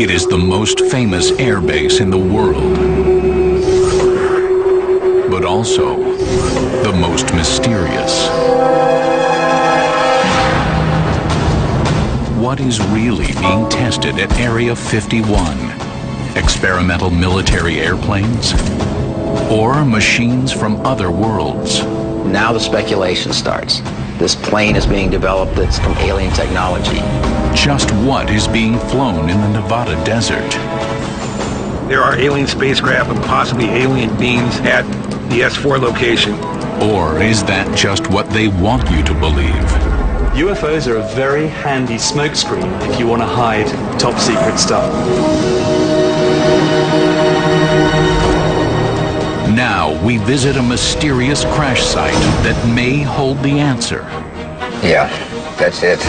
It is the most famous airbase in the world, but also the most mysterious. What is really being tested at Area 51? Experimental military airplanes? Or machines from other worlds? Now the speculation starts. This plane is being developed that's from alien technology. Just what is being flown in the Nevada desert? There are alien spacecraft and possibly alien beings at the S4 location. Or is that just what they want you to believe? UFOs are a very handy smokescreen if you want to hide top secret stuff. Now we visit a mysterious crash site that may hold the answer. Yeah, that's it.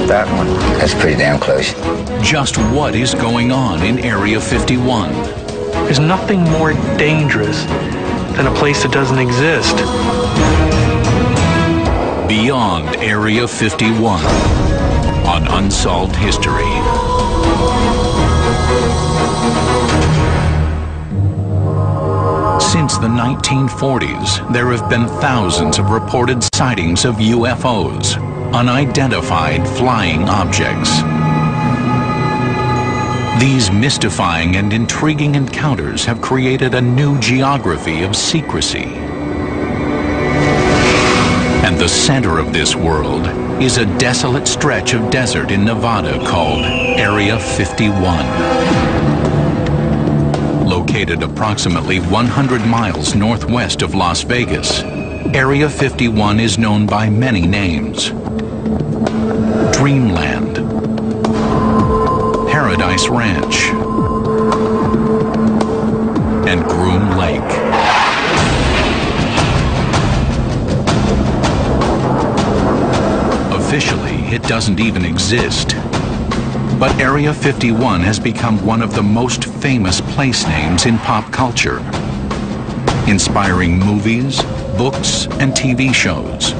That one. That's pretty damn close. Just what is going on in Area 51? There's nothing more dangerous than a place that doesn't exist. Beyond Area 51 on Unsolved History. Since the 1940s, there have been thousands of reported sightings of UFOs, unidentified flying objects. These mystifying and intriguing encounters have created a new geography of secrecy. And the center of this world is a desolate stretch of desert in Nevada called Area 51. Located approximately 100 miles northwest of Las Vegas, Area 51 is known by many names. Dreamland, Paradise Ranch, and Groom Lake. Officially, it doesn't even exist. But Area 51 has become one of the most famous place names in pop culture, inspiring movies, books, and TV shows.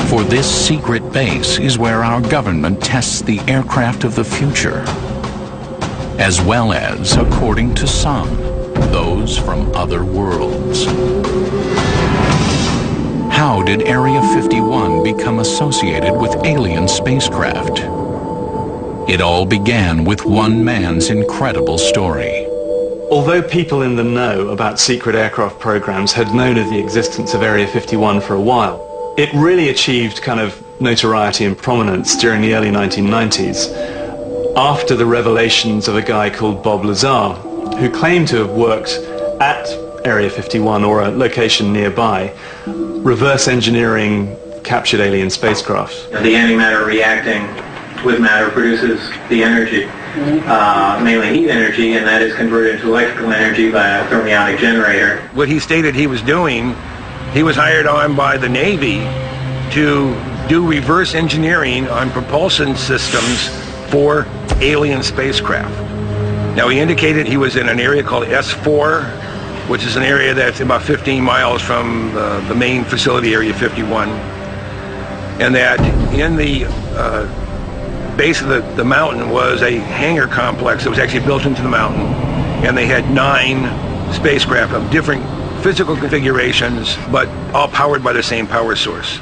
For this secret base is where our government tests the aircraft of the future, as well as, according to some, those from other worlds. How did Area 51 become associated with alien spacecraft? It all began with one man's incredible story. Although people in the know about secret aircraft programs had known of the existence of Area 51 for a while, it really achieved kind of notoriety and prominence during the early 1990s after the revelations of a guy called Bob Lazar, who claimed to have worked at Area 51 or a location nearby, reverse engineering captured alien spacecraft. The antimatter reacting with matter produces the energy, mainly heat energy, and that is converted into electrical energy by a thermionic generator. What he stated he was doing, he was hired on by the Navy to do reverse engineering on propulsion systems for alien spacecraft. Now he indicated he was in an area called S4, which is an area that's about 15 miles from the main facility, Area 51. And that in the base of the mountain was a hangar complex that was actually built into the mountain. And they had 9 spacecraft of different physical configurations, but all powered by the same power source.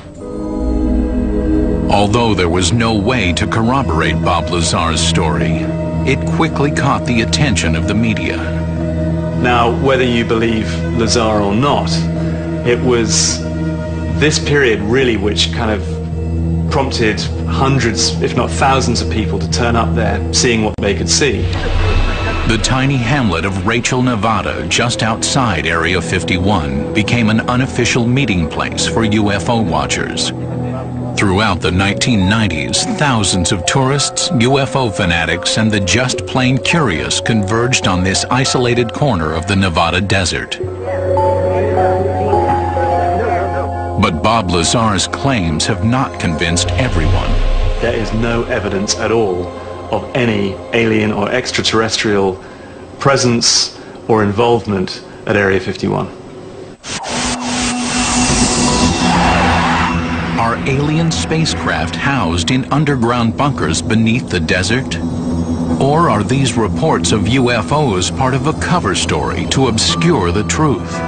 Although there was no way to corroborate Bob Lazar's story, it quickly caught the attention of the media. Now, whether you believe Lazar or not, it was this period really which kind of prompted hundreds, if not thousands of people to turn up there, seeing what they could see. The tiny hamlet of Rachel, Nevada, just outside Area 51, became an unofficial meeting place for UFO watchers. Throughout the 1990s, thousands of tourists, UFO fanatics, and the just plain curious converged on this isolated corner of the Nevada desert. But Bob Lazar's claims have not convinced everyone. There is no evidence at all of any alien or extraterrestrial presence or involvement at Area 51. Are alien spacecraft housed in underground bunkers beneath the desert? Or are these reports of UFOs part of a cover story to obscure the truth?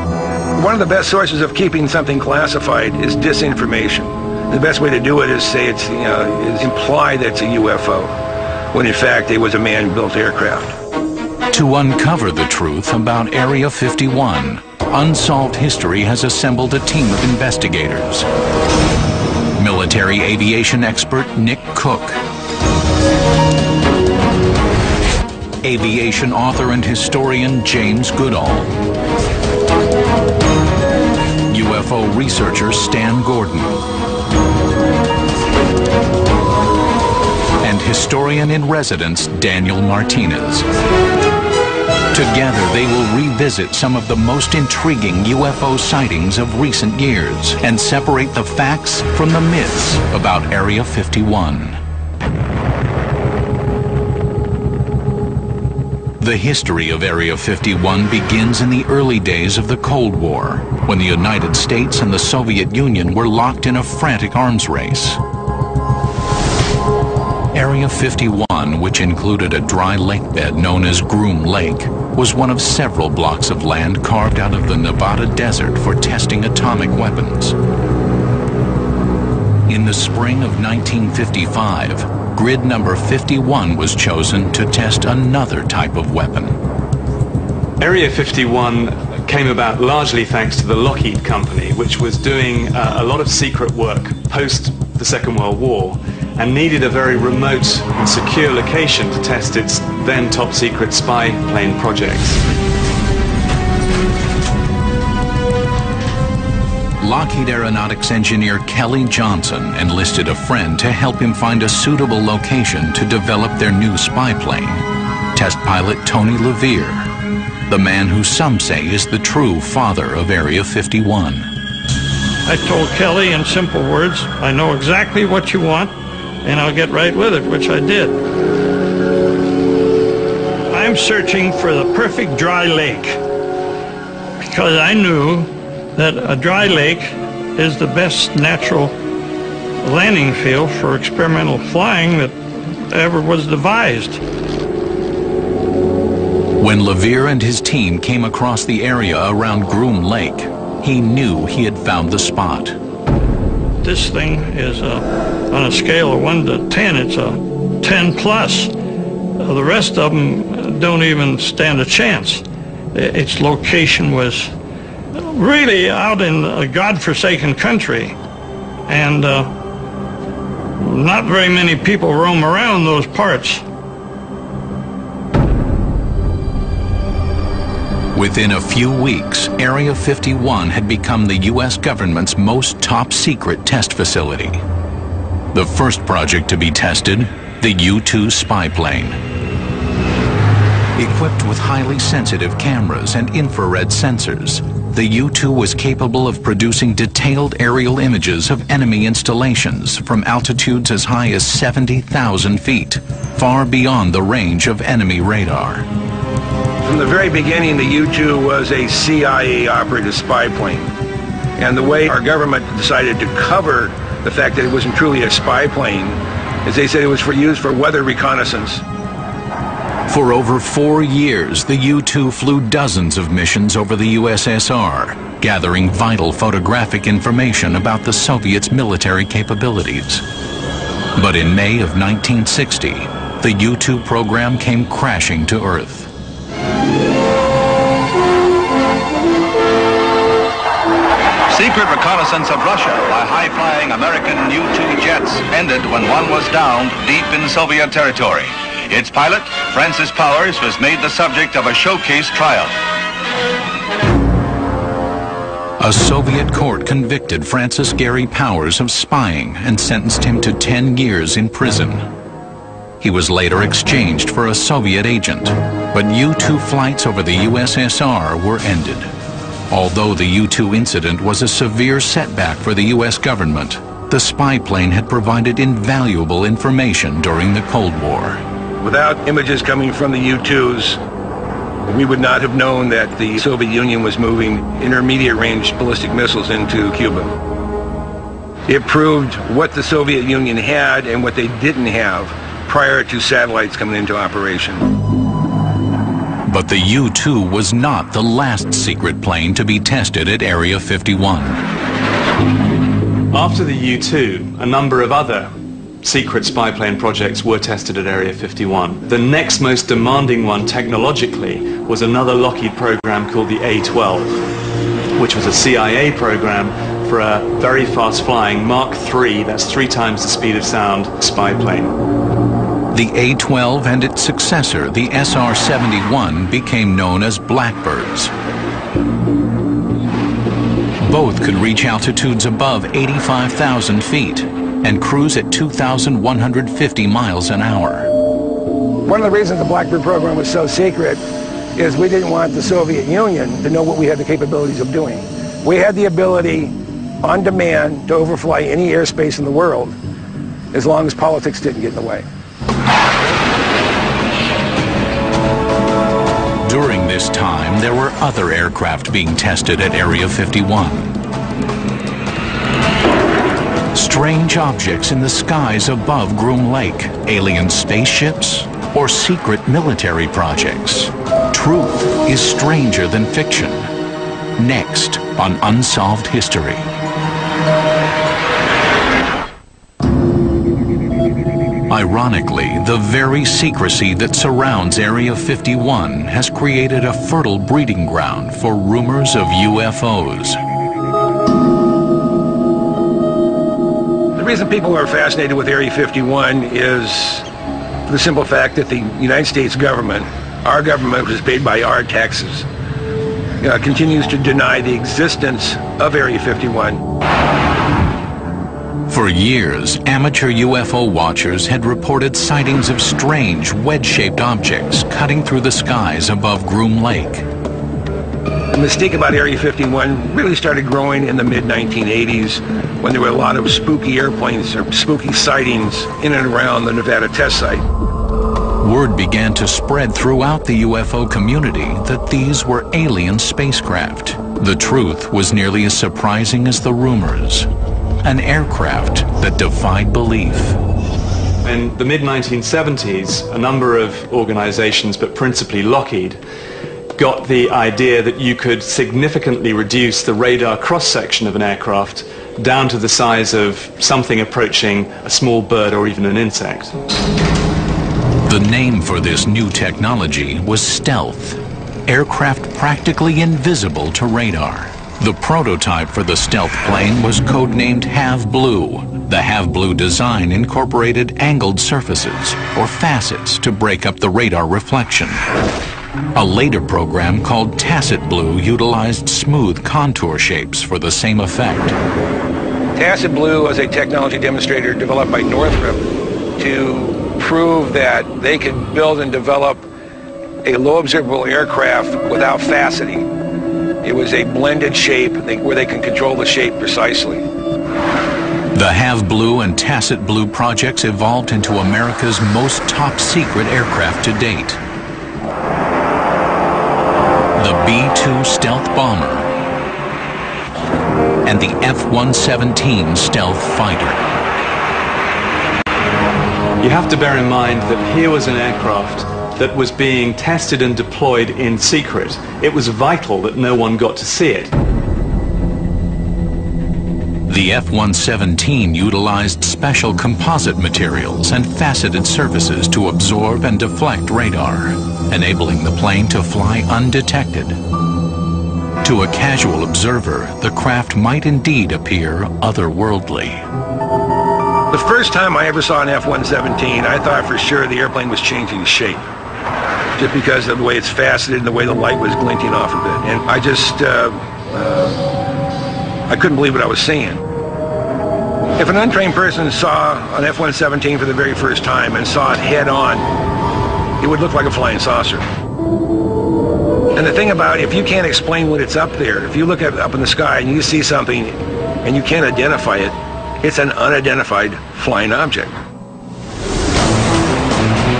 One of the best sources of keeping something classified is disinformation. The best way to do it is say it's, is imply that it's a UFO, when in fact it was a man-built aircraft. To uncover the truth about Area 51, Unsolved History has assembled a team of investigators. Military aviation expert Nick Cook, aviation author and historian James Goodall, UFO researcher Stan Gordon, and historian-in-residence Daniel Martinez. Together, they will revisit some of the most intriguing UFO sightings of recent years and separate the facts from the myths about Area 51. The history of Area 51 begins in the early days of the Cold War, when the United States and the Soviet Union were locked in a frantic arms race. Area 51, which included a dry lake bed known as Groom Lake, was one of several blocks of land carved out of the Nevada desert for testing atomic weapons. In the spring of 1955, grid number 51 was chosen to test another type of weapon. Area 51 came about largely thanks to the Lockheed Company, which was doing a lot of secret work post the Second World War and needed a very remote and secure location to test its then top-secret spy plane projects. Lockheed Aeronautics engineer Kelly Johnson enlisted a friend to help him find a suitable location to develop their new spy plane, test pilot Tony LeVere, the man who some say is the true father of Area 51. I told Kelly in simple words, I know exactly what you want, and I'll get right with it, which I did. I'm searching for the perfect dry lake, because I knew that a dry lake is the best natural landing field for experimental flying that ever was devised. When LeVere and his team came across the area around Groom Lake, he knew he had found the spot. This thing is, on a scale of 1 to 10, it's a 10 plus. The rest of them don't even stand a chance. Its location was really out in a godforsaken country, and not very many people roam around those parts. Within a few weeks, Area 51 had become the U.S. government's most top-secret test facility. The first project to be tested, the U-2 spy plane. Equipped with highly sensitive cameras and infrared sensors, the U-2 was capable of producing detailed aerial images of enemy installations from altitudes as high as 70,000 feet, far beyond the range of enemy radar. From the very beginning, the U-2 was a CIA-operated spy plane. And the way our government decided to cover the fact that it wasn't truly a spy plane is they said it was used for weather reconnaissance. For over 4 years, the U-2 flew dozens of missions over the USSR, gathering vital photographic information about the Soviets' military capabilities. But in May of 1960, the U-2 program came crashing to Earth. Secret reconnaissance of Russia by high-flying American U-2 jets ended when one was downed deep in Soviet territory. Its pilot, Francis Powers, was made the subject of a showcase trial. A Soviet court convicted Francis Gary Powers of spying and sentenced him to 10 years in prison. He was later exchanged for a Soviet agent, but U-2 flights over the USSR were ended. Although the U-2 incident was a severe setback for the U.S. government, the spy plane had provided invaluable information during the Cold War. Without images coming from the U-2s, we would not have known that the Soviet Union was moving intermediate-range ballistic missiles into Cuba. It proved what the Soviet Union had and what they didn't have prior to satellites coming into operation. But the U-2 was not the last secret plane to be tested at Area 51. After the U-2, a number of other secret spy plane projects were tested at Area 51. The next most demanding one technologically was another Lockheed program called the A-12, which was a CIA program for a very fast-flying Mark III, that's 3 times the speed of sound, spy plane. The A-12 and its successor, the SR-71, became known as Blackbirds. Both could reach altitudes above 85,000 feet and cruise at 2,150 miles an hour. One of the reasons the Blackbird program was so secret is we didn't want the Soviet Union to know what we had the capabilities of doing. We had the ability, on demand, to overfly any airspace in the world as long as politics didn't get in the way. During this time, there were other aircraft being tested at Area 51. Strange objects in the skies above Groom Lake, alien spaceships, or secret military projects. Truth is stranger than fiction. Next on Unsolved History. Ironically, the very secrecy that surrounds Area 51 has created a fertile breeding ground for rumors of UFOs. The reason people are fascinated with Area 51 is the simple fact that the United States government, our government, which is paid by our taxes, continues to deny the existence of Area 51. For years, amateur UFO watchers had reported sightings of strange, wedge-shaped objects cutting through the skies above Groom Lake. The mystique about Area 51 really started growing in the mid-1980s when there were a lot of spooky airplanes or spooky sightings in and around the Nevada test site. Word began to spread throughout the UFO community that these were alien spacecraft. The truth was nearly as surprising as the rumors. An aircraft that defied belief. In the mid-1970s, a number of organizations, but principally Lockheed, got the idea that you could significantly reduce the radar cross-section of an aircraft down to the size of something approaching a small bird or even an insect. The name for this new technology was stealth, aircraft practically invisible to radar. The prototype for the stealth plane was codenamed Have Blue. The Have Blue design incorporated angled surfaces or facets to break up the radar reflection. A later program called Tacit Blue utilized smooth contour shapes for the same effect. Tacit Blue was a technology demonstrator developed by Northrop to prove that they could build and develop a low observable aircraft without faceting. It was a blended shape where they can control the shape precisely. The Have Blue and Tacit Blue projects evolved into America's most top-secret aircraft to date. The B-2 stealth bomber and the F-117 stealth fighter. You have to bear in mind that here was an aircraft that was being tested and deployed in secret. It was vital that no one got to see it. The F-117 utilized special composite materials and faceted surfaces to absorb and deflect radar, enabling the plane to fly undetected. To a casual observer, the craft might indeed appear otherworldly. The first time I ever saw an F-117, I thought for sure the airplane was changing shape, just because of the way it's faceted and the way the light was glinting off of it. And I just, I couldn't believe what I was seeing. If an untrained person saw an F-117 for the very first time and saw it head on, it would look like a flying saucer. And the thing about it, if you can't explain what it's up there, if you look up in the sky and you see something and you can't identify it, it's an unidentified flying object.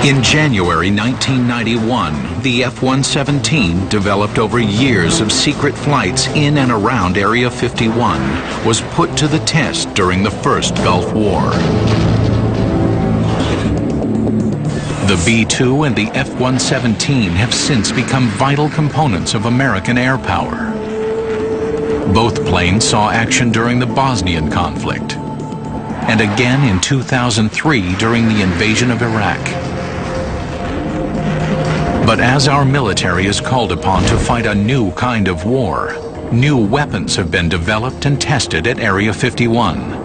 In January 1991, the F-117, developed over years of secret flights in and around Area 51, was put to the test during the First Gulf War. The B-2 and the F-117 have since become vital components of American air power. Both planes saw action during the Bosnian conflict, and again in 2003 during the invasion of Iraq. But as our military is called upon to fight a new kind of war, new weapons have been developed and tested at Area 51.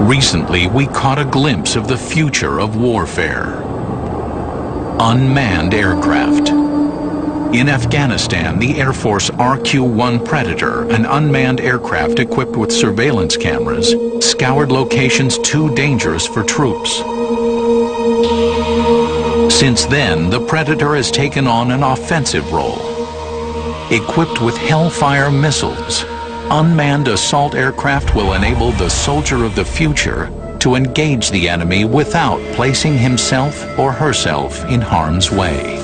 Recently, we caught a glimpse of the future of warfare. Unmanned aircraft. In Afghanistan, the Air Force RQ-1 Predator, an unmanned aircraft equipped with surveillance cameras, scoured locations too dangerous for troops. Since then, the Predator has taken on an offensive role. Equipped with Hellfire missiles, unmanned assault aircraft will enable the soldier of the future to engage the enemy without placing himself or herself in harm's way.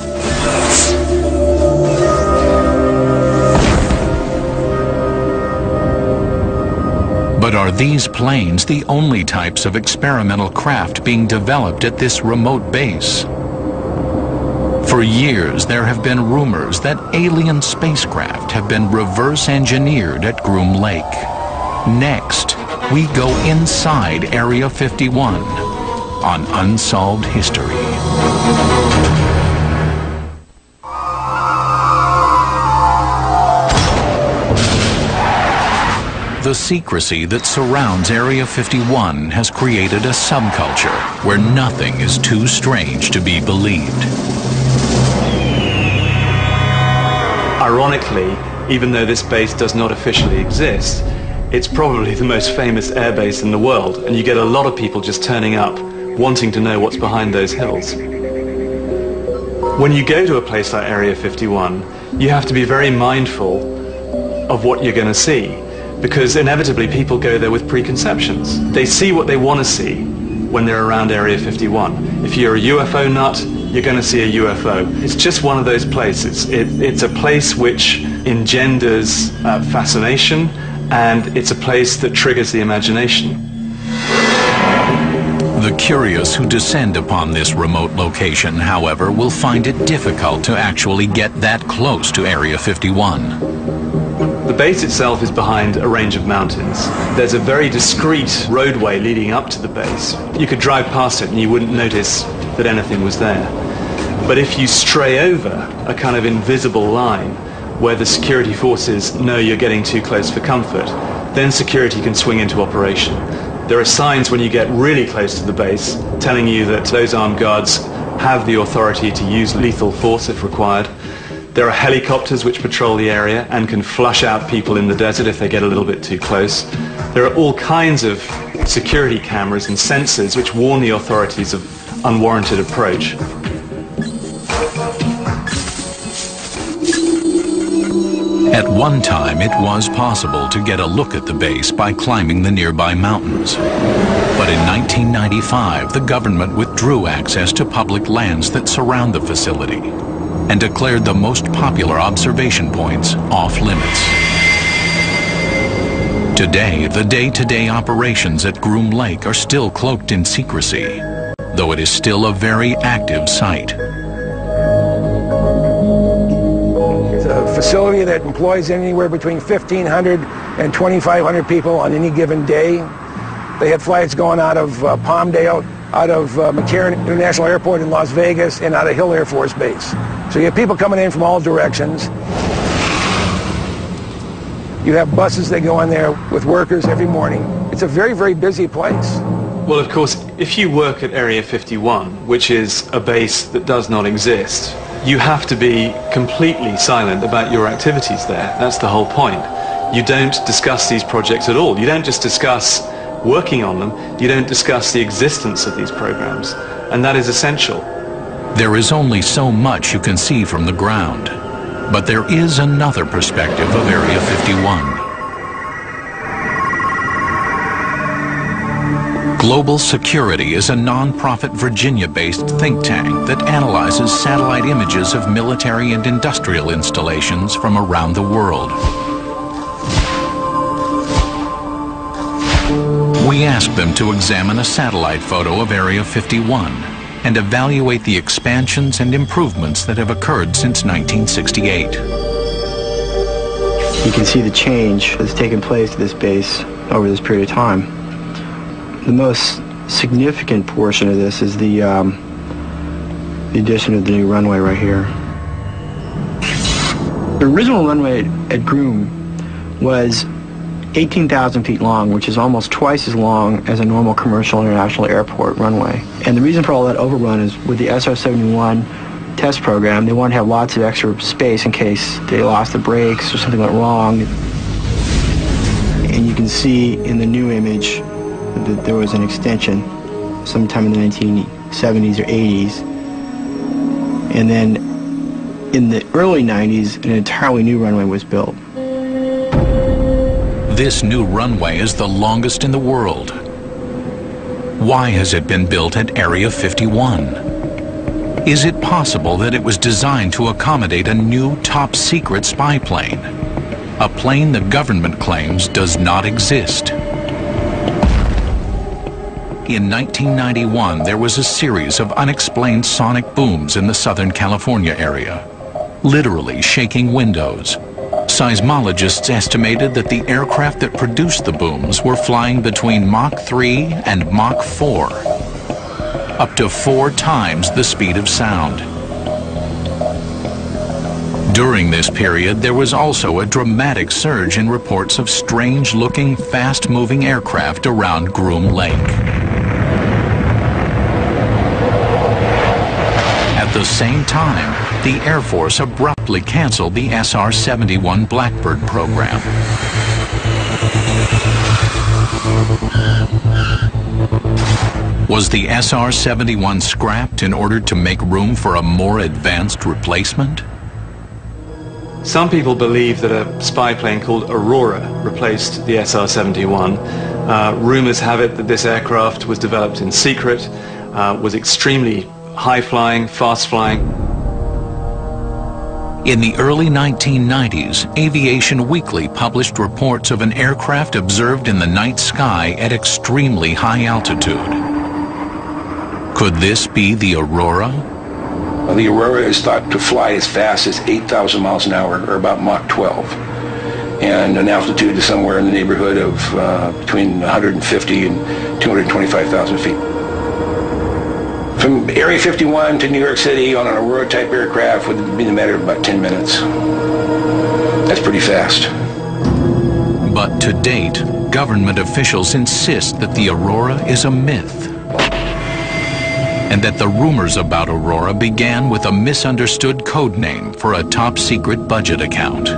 But are these planes the only types of experimental craft being developed at this remote base? For years, there have been rumors that alien spacecraft have been reverse engineered at Groom Lake. Next, we go inside Area 51 on Unsolved History. The secrecy that surrounds Area 51 has created a subculture where nothing is too strange to be believed. Ironically, even though this base does not officially exist, it's probably the most famous airbase in the world, and you get a lot of people just turning up, wanting to know what's behind those hills. When you go to a place like Area 51, you have to be very mindful of what you're going to see, because inevitably people go there with preconceptions. They see what they want to see when they're around Area 51. If you're a UFO nut, you're going to see a UFO. It's just one of those places. It's a place which engenders fascination, and it's a place that triggers the imagination. The curious who descend upon this remote location, however, will find it difficult to actually get that close to Area 51. The base itself is behind a range of mountains. There's a very discreet roadway leading up to the base. You could drive past it and you wouldn't notice that anything was there. But if you stray over a kind of invisible line where the security forces know you're getting too close for comfort, then security can swing into operation. There are signs when you get really close to the base telling you that those armed guards have the authority to use lethal force if required. There are helicopters which patrol the area and can flush out people in the desert if they get a little bit too close. There are all kinds of security cameras and sensors which warn the authorities of unwarranted approach. At one time, it was possible to get a look at the base by climbing the nearby mountains. But in 1995, the government withdrew access to public lands that surround the facility and declared the most popular observation points off-limits. Today, the day-to-day operations at Groom Lake are still cloaked in secrecy, though it is still a very active site. It's a facility that employs anywhere between 1,500 and 2,500 people on any given day. They had flights going out of Palmdale, out of McCarran International Airport in Las Vegas, and out of Hill Air Force Base. So you have people coming in from all directions. You have buses that go in there with workers every morning. It's a very, very busy place. Well, of course, if you work at Area 51, which is a base that does not exist, you have to be completely silent about your activities there. That's the whole point. You don't discuss these projects at all. You don't just discuss working on them, you don't discuss the existence of these programs, and that is essential. There is only so much you can see from the ground, but there is another perspective of Area 51. Global Security is a non-profit Virginia-based think tank that analyzes satellite images of military and industrial installations from around the world. We asked them to examine a satellite photo of Area 51 and evaluate the expansions and improvements that have occurred since 1968. You can see the change that's taken place at this base over this period of time. The most significant portion of this is the addition of the new runway right here. The original runway at Groom was 18,000 feet long, which is almost twice as long as a normal commercial international airport runway. And the reason for all that overrun is with the SR-71 test program, they wanted to have lots of extra space in case they lost the brakes or something went wrong. And you can see in the new image that there was an extension sometime in the 1970s or 80s. And then in the early 90s, an entirely new runway was built. This new runway is the longest in the world. Why has it been built at Area 51? Is it possible that it was designed to accommodate a new top-secret spy plane? A plane the government claims does not exist. In 1991, there was a series of unexplained sonic booms in the Southern California area, literally shaking windows. Seismologists estimated that the aircraft that produced the booms were flying between Mach 3 and Mach 4, up to 4 times the speed of sound. During this period, there was also a dramatic surge in reports of strange-looking, fast-moving aircraft around Groom Lake. At the same time, the Air Force abruptly canceled the SR-71 Blackbird program. Was the SR-71 scrapped in order to make room for a more advanced replacement? Some people believe that a spy plane called Aurora replaced the SR-71. Rumors have it that this aircraft was developed in secret, was extremely high-flying, fast-flying. In the early 1990s, Aviation Weekly published reports of an aircraft observed in the night sky at extremely high altitude. Could this be the Aurora? The Aurora is thought to fly as fast as 8,000 miles an hour, or about Mach 12, and an altitude is somewhere in the neighborhood of between 150 and 225,000 feet. From Area 51 to New York City on an Aurora-type aircraft would be in a matter of about 10 minutes. That's pretty fast. But to date, government officials insist that the Aurora is a myth, and that the rumors about Aurora began with a misunderstood code name for a top-secret budget account.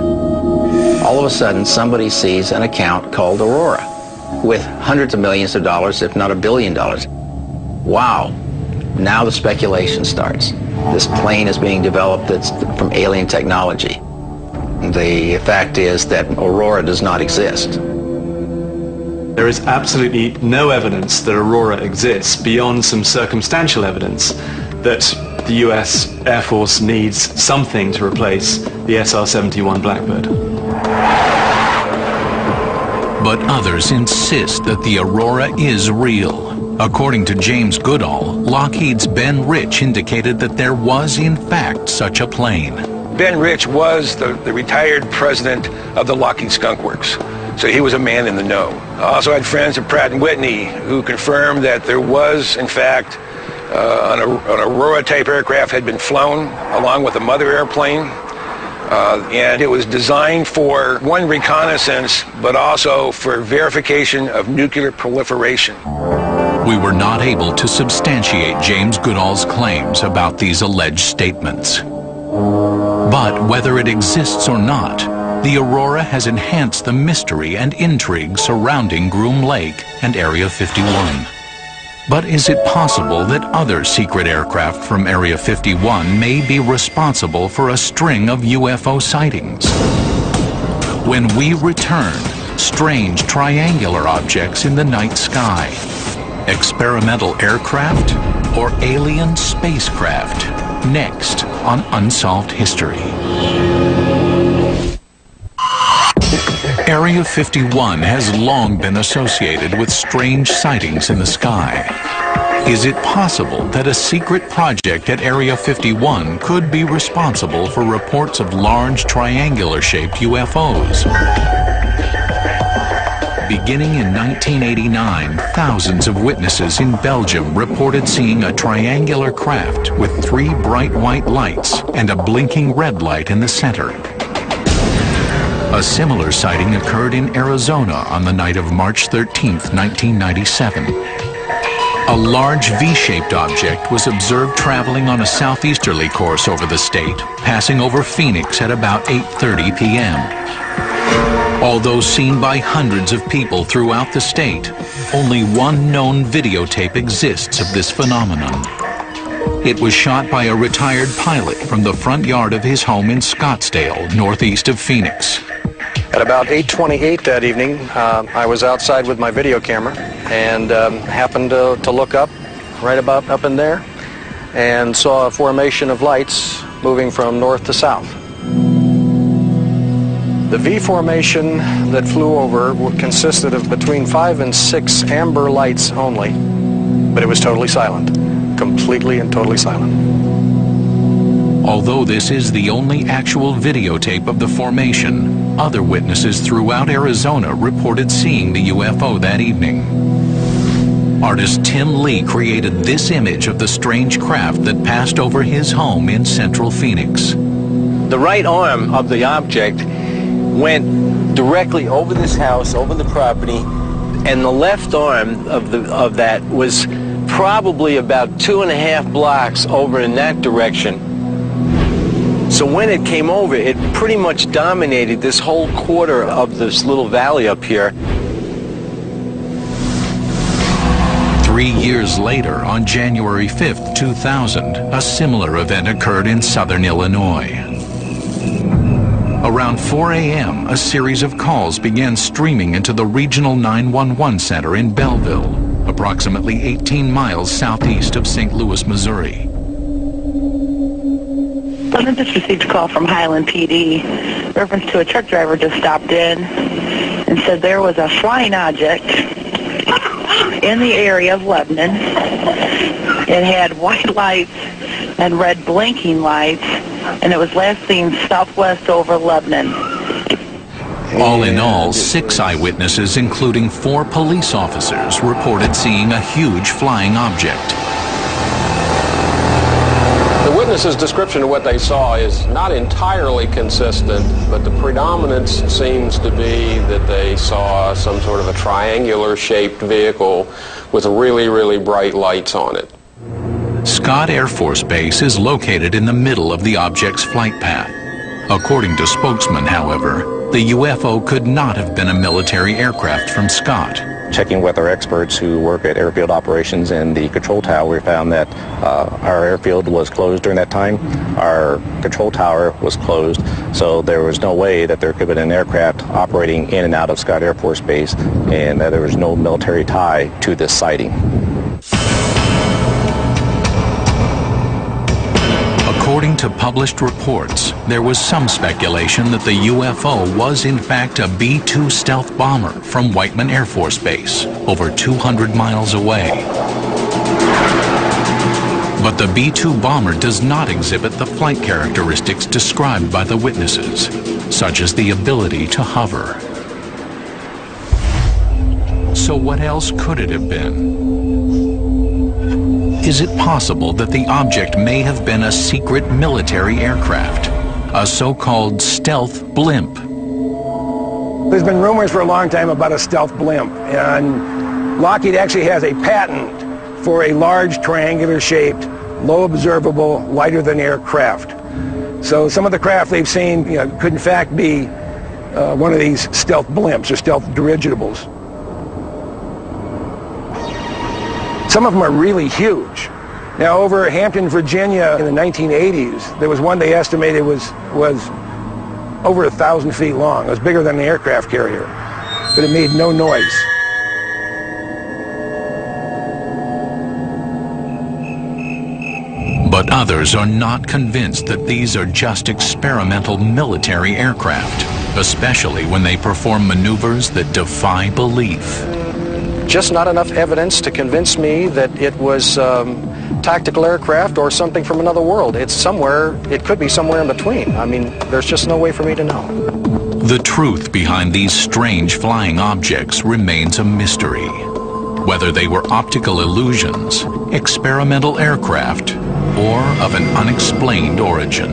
All of a sudden, somebody sees an account called Aurora with hundreds of millions of dollars, if not $1 billion. Wow. Now the speculation starts. This plane is being developed that's from alien technology. The fact is that Aurora does not exist. There is absolutely no evidence that Aurora exists beyond some circumstantial evidence that the US Air Force needs something to replace the SR-71 Blackbird. But others insist that the Aurora is real. According to James Goodall, Lockheed's Ben Rich indicated that there was in fact such a plane. Ben Rich was the retired president of the Lockheed Skunk Works, so he was a man in the know. I also had friends at Pratt & Whitney who confirmed that there was in fact an Aurora-type aircraft had been flown along with a mother airplane, and it was designed for, one, reconnaissance, but also for verification of nuclear proliferation. We were not able to substantiate James Goodall's claims about these alleged statements. But whether it exists or not, the Aurora has enhanced the mystery and intrigue surrounding Groom Lake and Area 51. But is it possible that other secret aircraft from Area 51 may be responsible for a string of UFO sightings? When we return, strange triangular objects in the night sky. Experimental aircraft or alien spacecraft? Next on Unsolved History. Area 51 has long been associated with strange sightings in the sky. Is it possible that a secret project at Area 51 could be responsible for reports of large triangular-shaped UFOs? Beginning in 1989, thousands of witnesses in Belgium reported seeing a triangular craft with 3 bright white lights and a blinking red light in the center. A similar sighting occurred in Arizona on the night of March 13, 1997. A large V-shaped object was observed traveling on a southeasterly course over the state, passing over Phoenix at about 8:30 p.m. Although seen by hundreds of people throughout the state, only one known videotape exists of this phenomenon. It was shot by a retired pilot from the front yard of his home in Scottsdale, northeast of Phoenix. At about 8:28 that evening, I was outside with my video camera and happened to look up, right about up in there, and saw a formation of lights moving from north to south. The V formation that flew over consisted of between 5 and 6 amber lights only, but it was totally silent, completely and totally silent. Although this is the only actual videotape of the formation, other witnesses throughout Arizona reported seeing the UFO that evening. Artist Tim Lee created this image of the strange craft that passed over his home in central Phoenix. The right arm of the object went directly over this house, over the property, and the left arm of that was probably about 2.5 blocks over in that direction. So when it came over, it pretty much dominated this whole quarter of this little valley up here. 3 years later, on January 5th, 2000, a similar event occurred in southern Illinois. Around 4 a.m., a series of calls began streaming into the regional 911 center in Belleville, approximately 18 miles southeast of St. Louis, Missouri. I just received a call from Highland PD. Reference to a truck driver just stopped in and said there was a flying object in the area of Lebanon. It had white lights and red blinking lights, and it was last seen southwest over Lebanon. All in all, 6 eyewitnesses, including 4 police officers, reported seeing a huge flying object. The witnesses' description of what they saw is not entirely consistent, but the predominance seems to be that they saw some sort of a triangular-shaped vehicle with really, really bright lights on it. Scott Air Force Base is located in the middle of the object's flight path. According to spokesman, however, the UFO could not have been a military aircraft from Scott. Checking with our experts who work at airfield operations in the control tower, we found that our airfield was closed during that time. Our control tower was closed, so there was no way that there could have been an aircraft operating in and out of Scott Air Force Base, and there was no military tie to this sighting. According to published reports, there was some speculation that the UFO was in fact a B-2 stealth bomber from Whiteman Air Force Base, over 200 miles away. But the B-2 bomber does not exhibit the flight characteristics described by the witnesses, such as the ability to hover. So what else could it have been? Is it possible that the object may have been a secret military aircraft, a so-called stealth blimp? There's been rumors for a long time about a stealth blimp, and Lockheed actually has a patent for a large triangular-shaped, low observable, lighter-than-air craft. So some of the craft they've seen, could in fact be one of these stealth blimps or stealth dirigibles. Some of them are really huge. Now, over Hampton, Virginia, in the 1980s, there was one they estimated was over 1,000 feet long. It was bigger than an aircraft carrier, but it made no noise. But others are not convinced that these are just experimental military aircraft, especially when they perform maneuvers that defy belief. Just not enough evidence to convince me that it was tactical aircraft or something from another world. It's somewhere, it could be somewhere in between. I mean, there's just no way for me to know. The truth behind these strange flying objects remains a mystery. Whether they were optical illusions, experimental aircraft, or of an unexplained origin.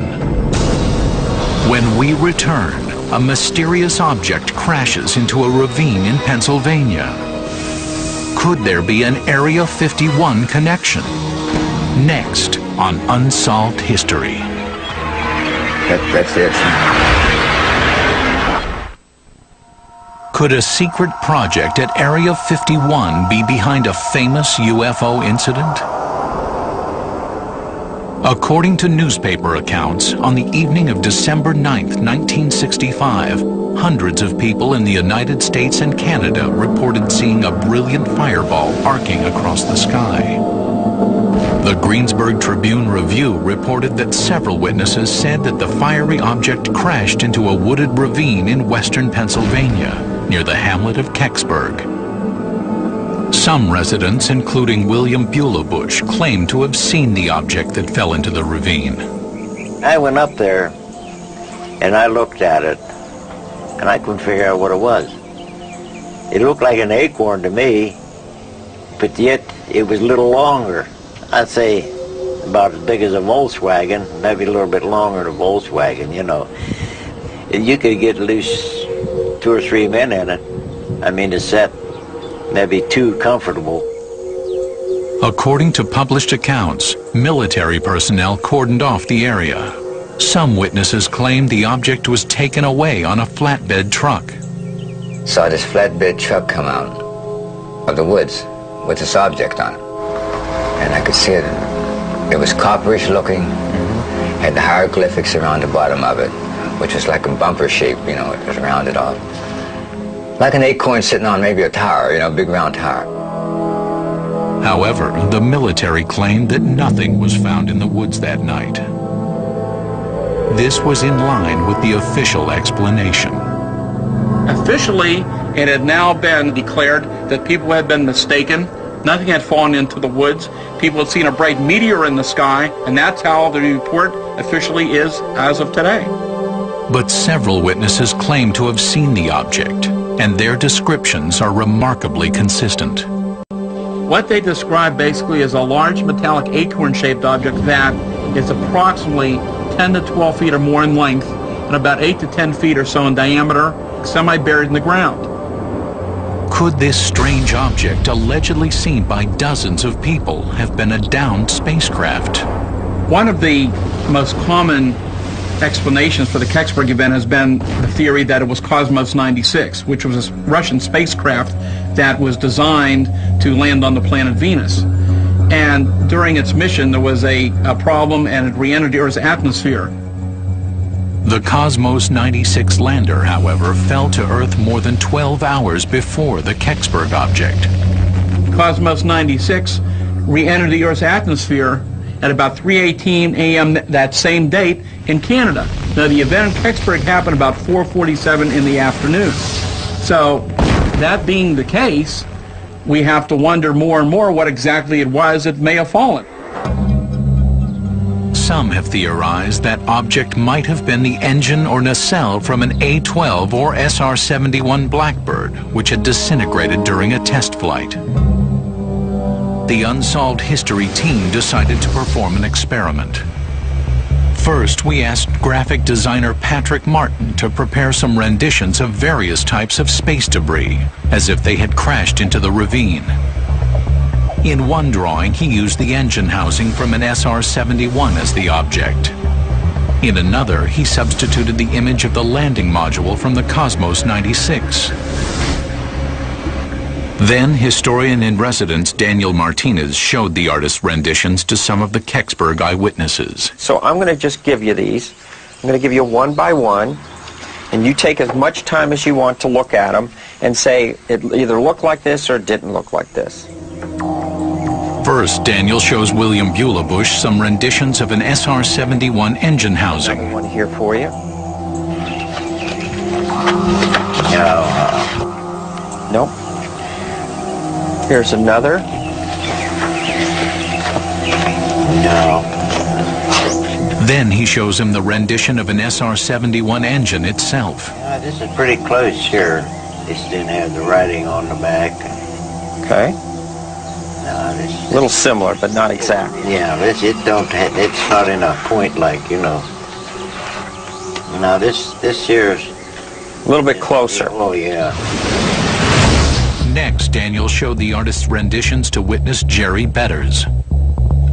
When we return, a mysterious object crashes into a ravine in Pennsylvania. Could there be an Area 51 connection? Next on Unsolved History. That's it. Could a secret project at Area 51 be behind a famous UFO incident? According to newspaper accounts, on the evening of December 9th, 1965, hundreds of people in the United States and Canada reported seeing a brilliant fireball arcing across the sky. The Greensburg Tribune-Review reported that several witnesses said that the fiery object crashed into a wooded ravine in western Pennsylvania, near the hamlet of Kecksburg. Some residents, including William Bush, claimed to have seen the object that fell into the ravine. I went up there and I looked at it and I couldn't figure out what it was. It looked like an acorn to me, but yet it was a little longer. I'd say about as big as a Volkswagen, maybe a little bit longer than a Volkswagen, you know. You could get loose 2 or 3 men in it. I mean, the set maybe too comfortable. According to published accounts, military personnel cordoned off the area. Some witnesses claimed the object was taken away on a flatbed truck. Saw this flatbed truck come out of the woods with this object on it. And I could see it. It was copperish looking, had the hieroglyphics around the bottom of it, which was like a bumper shape, you know, it was rounded off. Like an acorn sitting on maybe a tower, you know, a big round tower. However, the military claimed that nothing was found in the woods that night. This was in line with the official explanation. Officially, it had now been declared that people had been mistaken. Nothing had fallen into the woods. People had seen a bright meteor in the sky, and that's how the report officially is as of today. But several witnesses claim to have seen the object, and their descriptions are remarkably consistent. What they describe basically is a large metallic acorn-shaped object that is approximately 10 to 12 feet or more in length and about 8 to 10 feet or so in diameter, semi-buried in the ground. Could this strange object, allegedly seen by dozens of people, have been a downed spacecraft? One of the most common explanations for the Kecksburg event has been the theory that it was Cosmos 96, which was a Russian spacecraft that was designed to land on the planet Venus. And during its mission, there was a problem and it re-entered the Earth's atmosphere. The Cosmos 96 lander, however, fell to Earth more than 12 hours before the Kecksburg object. Cosmos 96 re-entered the Earth's atmosphere at about 3:18 a.m. that same date in Canada. Now, the event in Kecksburg happened about 4:47 in the afternoon. So, that being the case, we have to wonder more and more what exactly it was that may have fallen. Some have theorized that object might have been the engine or nacelle from an A-12 or SR-71 Blackbird, which had disintegrated during a test flight. The Unsolved History team decided to perform an experiment. First, we asked graphic designer Patrick Martin to prepare some renditions of various types of space debris, as if they had crashed into the ravine. In one drawing, he used the engine housing from an SR-71 as the object. In another, he substituted the image of the landing module from the Cosmos 96. Then, historian-in-residence Daniel Martinez showed the artist's renditions to some of the Kecksburg eyewitnesses. So I'm going to just give you these. I'm going to give you one by one, and you take as much time as you want to look at them and say it either looked like this or it didn't look like this. First, Daniel shows William Bush some renditions of an SR-71 engine housing. One here for you. Nope. Here's another. No. Then he shows him the rendition of an SR-71 engine itself. This is pretty close here. This didn't have the writing on the back. Okay. No, this A little similar, but not exact. Yeah, it's not in a point like, you know. Now this here's a little bit closer. Oh yeah. Next, Daniel showed the artist's renditions to witness Jerry Betters.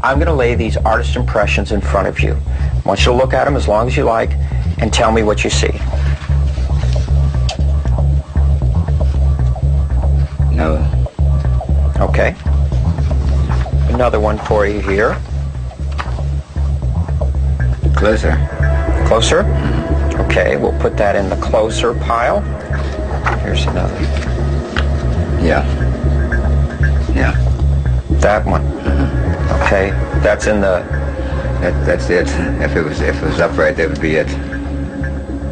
I'm going to lay these artist impressions in front of you. I want you to look at them as long as you like and tell me what you see. No. Okay. Another one for you here. Closer. Closer? Okay, we'll put that in the closer pile. Here's another. Yeah. Yeah. That one. Okay, that's in the... That's it. If it was upright, that would be it.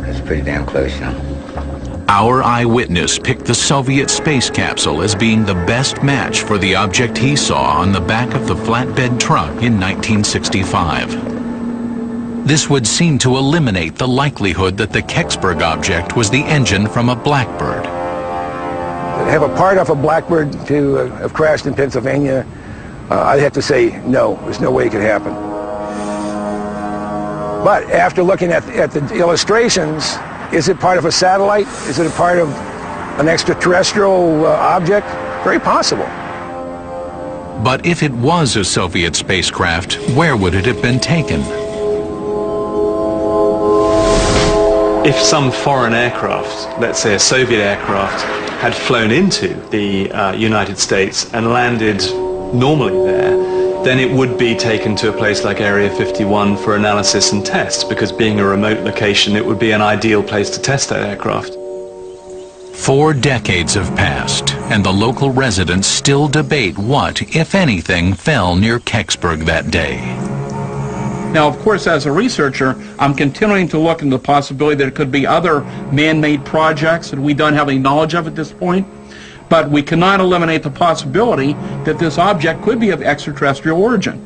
It's pretty damn close, you know. Our eyewitness picked the Soviet space capsule as being the best match for the object he saw on the back of the flatbed truck in 1965. This would seem to eliminate the likelihood that the Kecksburg object was the engine from a Blackbird. Have a part off a Blackbird to have crashed in Pennsylvania, I'd have to say no. There's no way it could happen. But after looking at the illustrations, is it part of a satellite? Is it a part of an extraterrestrial object? Very possible. But if it was a Soviet spacecraft, where would it have been taken? If some foreign aircraft, let's say a Soviet aircraft, had flown into the United States and landed normally there, then it would be taken to a place like Area 51 for analysis and test, because being a remote location, it would be an ideal place to test that aircraft. 4 decades have passed, and the local residents still debate what, if anything, fell near Kecksburg that day. Now, of course, as a researcher, I'm continuing to look into the possibility that it could be other man-made projects that we don't have any knowledge of at this point. But we cannot eliminate the possibility that this object could be of extraterrestrial origin.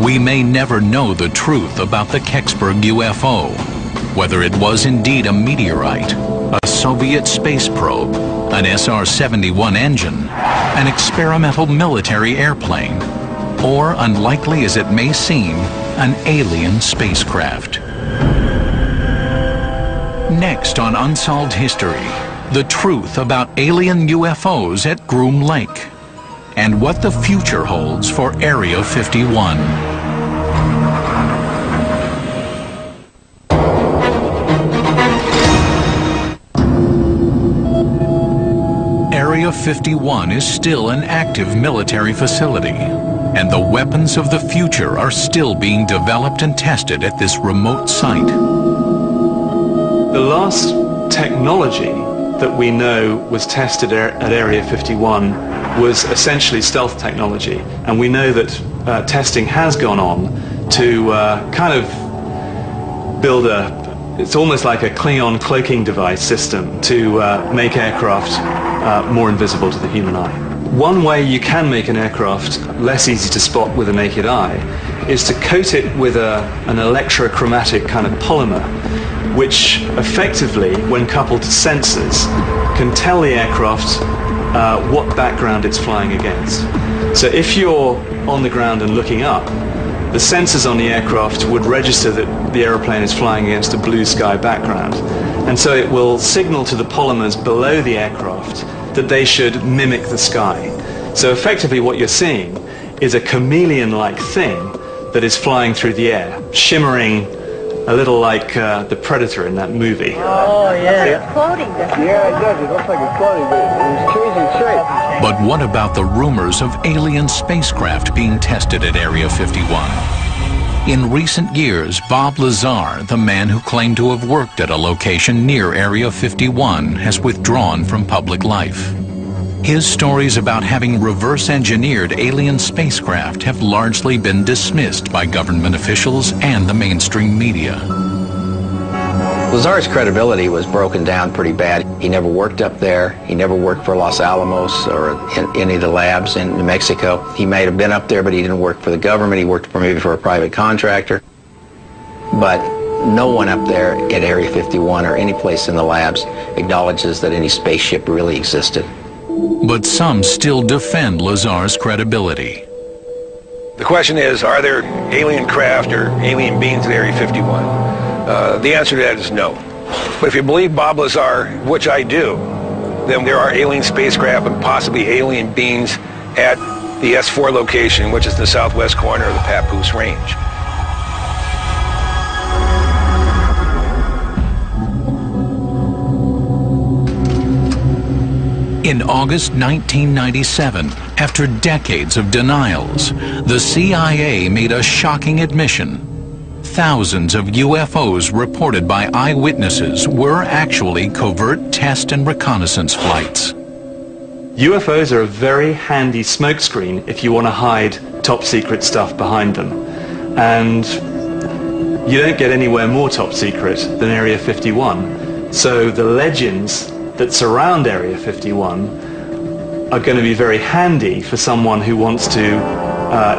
We may never know the truth about the Kecksburg UFO, whether it was indeed a meteorite, a Soviet space probe, an SR-71 engine, an experimental military airplane, or, unlikely as it may seem, an alien spacecraft. Next on Unsolved History, the truth about alien UFOs at Groom Lake, and what the future holds for Area 51. Area 51 is still an active military facility, and the weapons of the future are still being developed and tested at this remote site. The last technology that we know was tested at Area 51 was essentially stealth technology, and we know that testing has gone on to kind of build it's almost like a Klingon cloaking device system to make aircraft more invisible to the human eye. One way you can make an aircraft less easy to spot with the naked eye is to coat it with an electrochromatic kind of polymer, which effectively, when coupled to sensors, can tell the aircraft what background it's flying against. So if you're on the ground and looking up, the sensors on the aircraft would register that the aeroplane is flying against a blue sky background. And so it will signal to the polymers below the aircraft that they should mimic the sky. So effectively what you're seeing is a chameleon-like thing that is flying through the air, shimmering a little like the Predator in that movie. Oh, yeah. It's floating, doesn't it? Yeah, it does. It looks like it's floating, but it's changing shape. But what about the rumors of alien spacecraft being tested at Area 51? In recent years, Bob Lazar, the man who claimed to have worked at a location near Area 51, has withdrawn from public life. His stories about having reverse-engineered alien spacecraft have largely been dismissed by government officials and the mainstream media. Lazar's credibility was broken down pretty bad. He never worked up there. He never worked for Los Alamos or in any of the labs in New Mexico. He may have been up there, but he didn't work for the government. He worked maybe for a private contractor. But no one up there at Area 51 or any place in the labs acknowledges that any spaceship really existed. But some still defend Lazar's credibility. The question is, are there alien craft or alien beings at Area 51? The answer to that is no. But if you believe Bob Lazar, which I do, then there are alien spacecraft and possibly alien beings at the S4 location, which is the southwest corner of the Papoose Range. In August 1997, after decades of denials, the CIA made a shocking admission. Thousands of UFOs reported by eyewitnesses were actually covert test and reconnaissance flights. UFOs are a very handy smokescreen if you want to hide top secret stuff behind them. And you don't get anywhere more top secret than Area 51. So the legends that surround Area 51 are going to be very handy for someone who wants to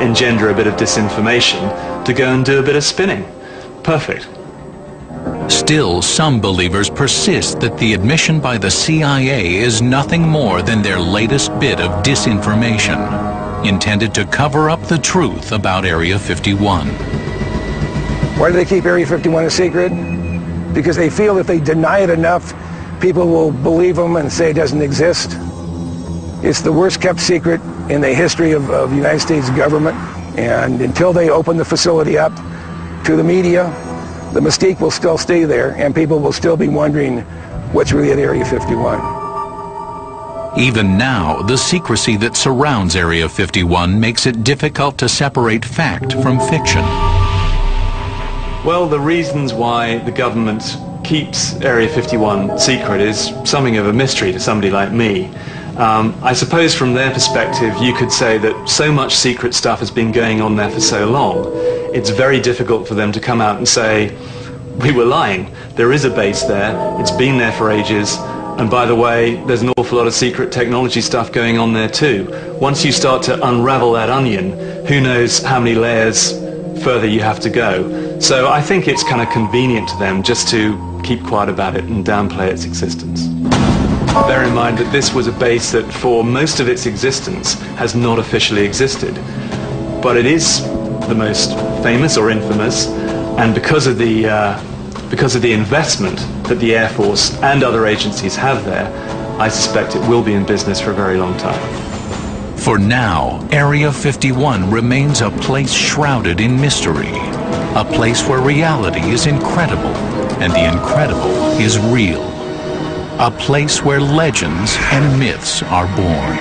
engender a bit of disinformation to go and do a bit of spinning. Perfect. Still, some believers persist that the admission by the CIA is nothing more than their latest bit of disinformation, intended to cover up the truth about Area 51. Why do they keep Area 51 a secret? Because they feel if they deny it enough, people will believe them and say it doesn't exist. It's the worst kept secret in the history of the United States government. And until they open the facility up to the media, the mystique will still stay there and people will still be wondering what's really at Area 51. Even now, the secrecy that surrounds Area 51 makes it difficult to separate fact from fiction. Well, the reasons why the government keeps Area 51 secret is something of a mystery to somebody like me. I suppose from their perspective you could say that so much secret stuff has been going on there for so long, it's very difficult for them to come out and say, we were lying, there is a base there, it's been there for ages, and by the way, there's an awful lot of secret technology stuff going on there too. Once you start to unravel that onion, who knows how many layers further you have to go. So I think it's kind of convenient to them just to keep quiet about it and downplay its existence. Bear in mind that this was a base that for most of its existence has not officially existed. But it is the most famous or infamous, and because of the investment that the Air Force and other agencies have there, I suspect it will be in business for a very long time. For now, Area 51 remains a place shrouded in mystery, a place where reality is incredible and the incredible is real. A place where legends and myths are born.